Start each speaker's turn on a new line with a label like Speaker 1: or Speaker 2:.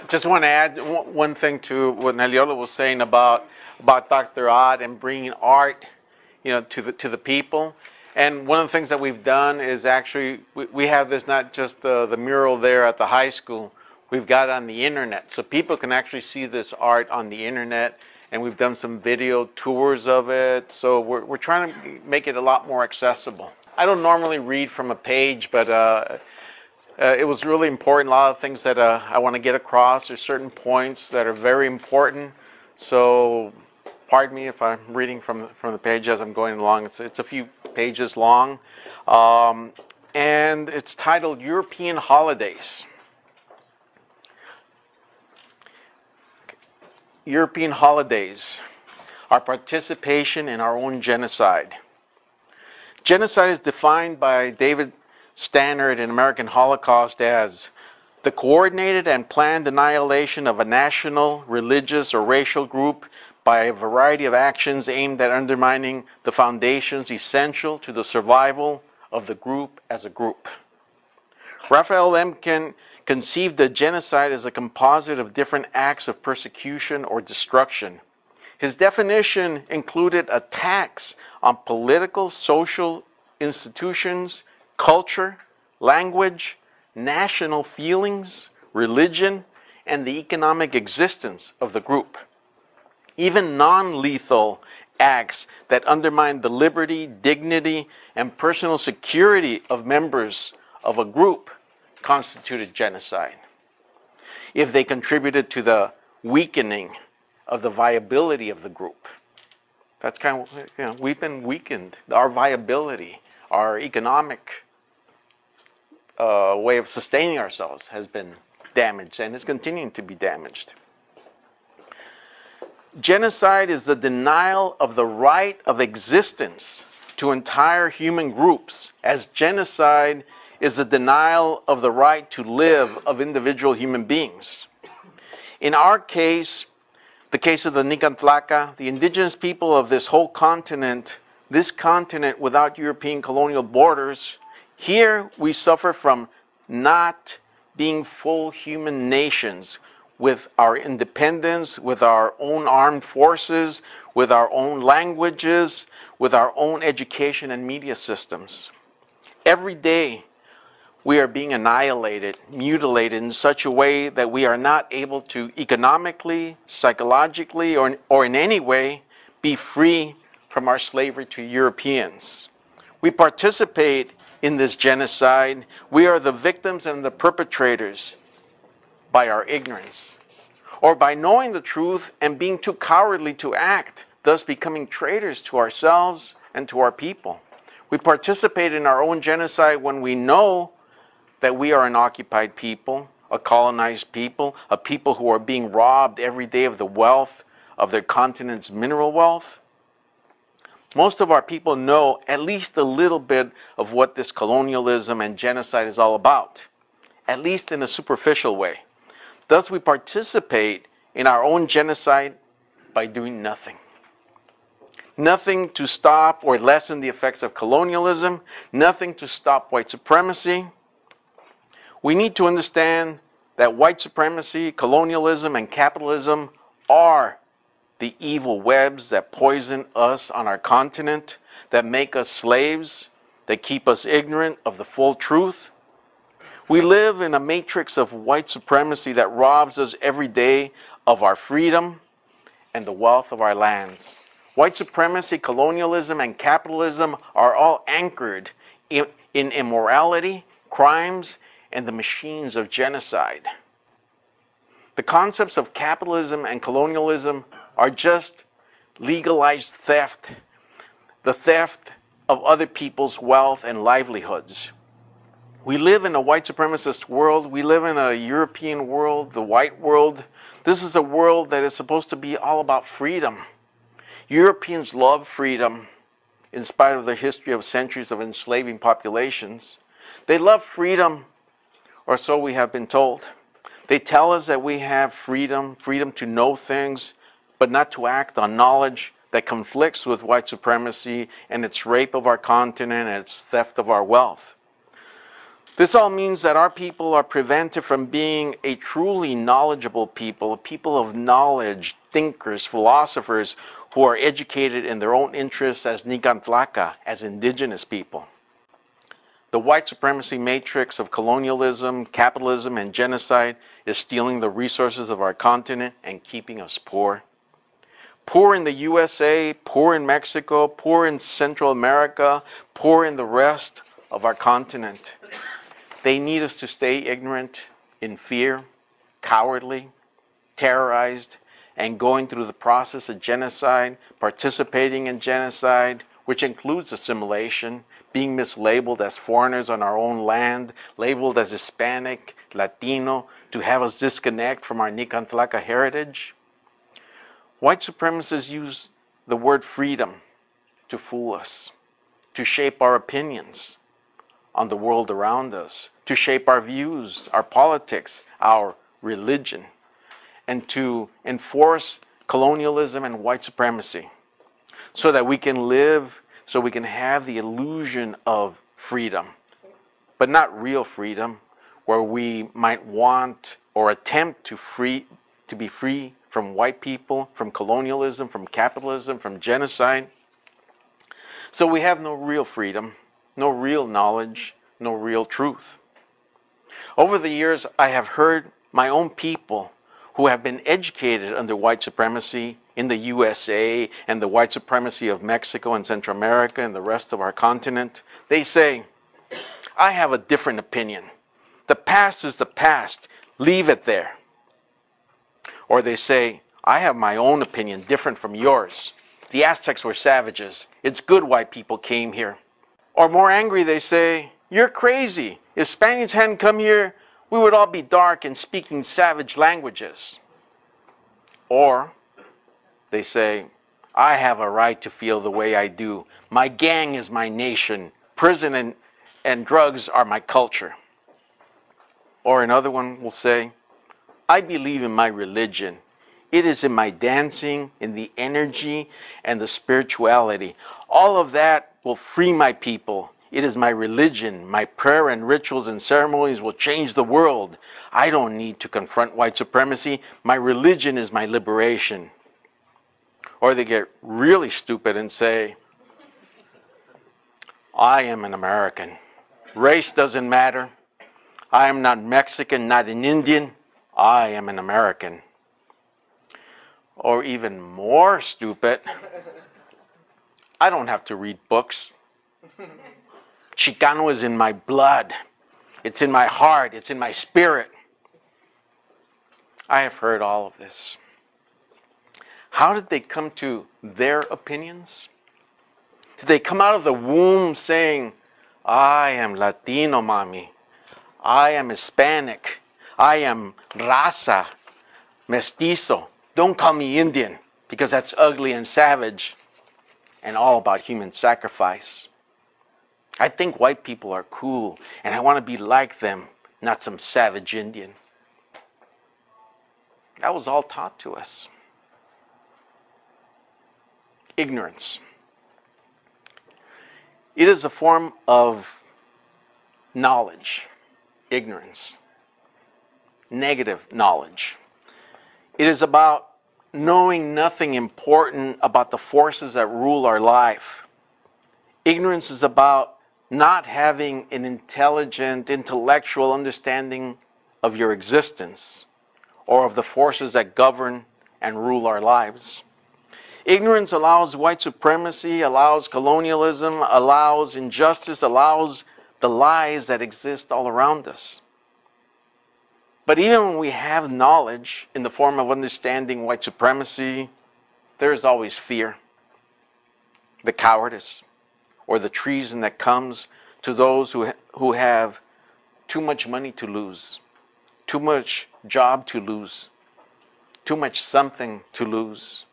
Speaker 1: Just want to add one thing to what Neliola was saying about Dr. Odd and bringing art, to the people. And one of the things that we've done is actually we have this, not just the mural there at the high school. We've got it on the internet, so people can actually see this art on the internet. And we've done some video tours of it. So we're trying to make it a lot more accessible. I don't normally read from a page, but it was really important. A lot of things that I want to get across. There's certain points that are very important. So pardon me if I'm reading from the page as I'm going along. It's a few pages long. And it's titled European Holidays. European holidays, our participation in our own genocide. Genocide is defined by David Stannard in American Holocaust as the coordinated and planned annihilation of a national, religious, or racial group by a variety of actions aimed at undermining the foundations essential to the survival of the group as a group. Raphael Lemkin conceived the genocide as a composite of different acts of persecution or destruction. His definition included attacks on political, social institutions, culture, language, national feelings, religion, and the economic existence of the group. Even non-lethal acts that undermined the liberty, dignity, and personal security of members of a group constituted genocide if they contributed to the weakening of the viability of the group. That's kind of, we've been weakened. Our viability, our economic way of sustaining ourselves has been damaged and is continuing to be damaged. Genocide is the denial of the right of existence to entire human groups, as genocide is the denial of the right to live of individual human beings. In our case, the case of the Tezcatlipoca, the indigenous people of this whole continent, this continent without European colonial borders, here we suffer from not being full human nations with our independence, with our own armed forces, with our own languages, with our own education and media systems. Every day, we are being annihilated, mutilated in such a way that we are not able to economically, psychologically, or in any way be free from our slavery to Europeans. We participate in this genocide. We are the victims and the perpetrators by our ignorance, or by knowing the truth and being too cowardly to act, thus becoming traitors to ourselves and to our people. We participate in our own genocide when we know that we are an occupied people, a colonized people, a people who are being robbed every day of the wealth of their continent's mineral wealth. Most of our people know at least a little bit of what this colonialism and genocide is all about, at least in a superficial way. Thus, we participate in our own genocide by doing nothing. Nothing to stop or lessen the effects of colonialism, nothing to stop white supremacy. We need to understand that white supremacy, colonialism, and capitalism are the evil webs that poison us on our continent, that make us slaves, that keep us ignorant of the full truth. We live in a matrix of white supremacy that robs us every day of our freedom and the wealth of our lands. White supremacy, colonialism, and capitalism are all anchored in immorality, crimes, and the machines of genocide. The concepts of capitalism and colonialism are just legalized theft, the theft of other people's wealth and livelihoods. We live in a white supremacist world. We live in a European world, the white world. This is a world that is supposed to be all about freedom. Europeans love freedom in spite of their history of centuries of enslaving populations. They love freedom, or so we have been told. They tell us that we have freedom to know things, but not to act on knowledge that conflicts with white supremacy and its rape of our continent and its theft of our wealth. This all means that our people are prevented from being a truly knowledgeable people, a people of knowledge, thinkers, philosophers who are educated in their own interests as Tezcatlipoca, as indigenous people. The white supremacy matrix of colonialism, capitalism, and genocide is stealing the resources of our continent and keeping us poor. Poor in the USA, poor in Mexico, poor in Central America, poor in the rest of our continent. They need us to stay ignorant, in fear, cowardly, terrorized, and going through the process of genocide, participating in genocide, which includes assimilation, being mislabeled as foreigners on our own land, labeled as Hispanic, Latino, to have us disconnect from our Tezcatlipoca heritage. White supremacists use the word freedom to fool us, to shape our opinions on the world around us, to shape our views, our politics, our religion, and to enforce colonialism and white supremacy so that we can live, so we can have the illusion of freedom, but not real freedom, where we might want or attempt to be free from white people, from colonialism, from capitalism, from genocide. So we have no real freedom, no real knowledge, no real truth. Over the years, I have heard my own people who have been educated under white supremacy in the USA and the white supremacy of Mexico and Central America and the rest of our continent. They say, I have a different opinion. The past is the past. Leave it there. Or they say, I have my own opinion different from yours. The Aztecs were savages. It's good white people came here. Or more angry, they say, you're crazy. If Spaniards hadn't come here, we would all be dark and speaking savage languages. Or they say, I have a right to feel the way I do. My gang is my nation. Prison and drugs are my culture. Or another one will say, I believe in my religion. It is in my dancing, in the energy, and the spirituality. All of that will free my people. It is my religion. My prayer and rituals and ceremonies will change the world. I don't need to confront white supremacy. My religion is my liberation. Or they get really stupid and say, I am an American. Race doesn't matter. I am not Mexican, not an Indian. I am an American. Or even more stupid, I don't have to read books. Chicano is in my blood. It's in my heart. It's in my spirit. I have heard all of this. How did they come to their opinions? Did they come out of the womb saying, I am Latino, mommy. I am Hispanic. I am raza, mestizo. Don't call me Indian, because that's ugly and savage and all about human sacrifice. I think white people are cool, and I want to be like them, not some savage Indian. That was all taught to us. Ignorance. It is a form of knowledge, ignorance, negative knowledge. It is about knowing nothing important about the forces that rule our life. Ignorance is about not having an intelligent, intellectual understanding of your existence or of the forces that govern and rule our lives. Ignorance allows white supremacy, allows colonialism, allows injustice, allows the lies that exist all around us. But even when we have knowledge in the form of understanding white supremacy, there is always fear, the cowardice, or the treason that comes to those who have too much money to lose, too much job to lose, too much something to lose.